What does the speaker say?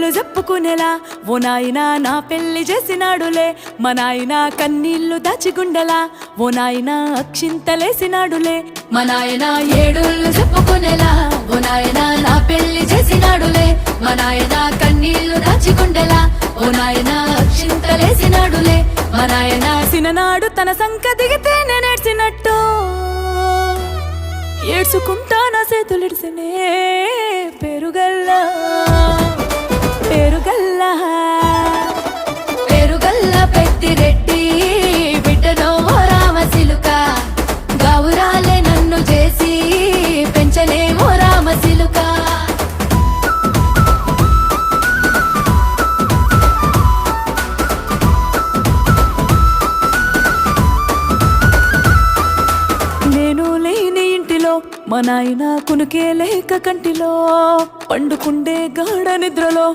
ఏడేళ్ళు చెప్పుకునేలా ఓ నాయనా నా పెళ్లి చేసినాడులే మా నాయన కన్నీళ్లు దాచిగుండెలా ఓ నాయనా అక్షింతలేసినాడులే మా నాయన ఏడేళ్ళు చెప్పుకునేలా ఓ నాయన నా పెళ్లి చేసినాడులే మా నాయన కన్నీళ్లు దాచిగుండెలా ఓ నాయన అక్షింతలేసినాడులే మా నాయన సిననాడు తన సంక దిగితే నేనేడ్చినట్టు ఏడ్చుకుంటా నా చేతులిడిసినే పేరుగల్లా పేరుగల్లా పేరుగల్ల పెద్దిరెడ్డి బిడ్డనో రామసిలుక గౌరాలే నన్ను చేసి పెంచలేమో రామసిలుక నేను లేని ఇంటిలో మా నాయన కునుకే లేక కంటిలో పండుకుండే గాఢ నిద్రలో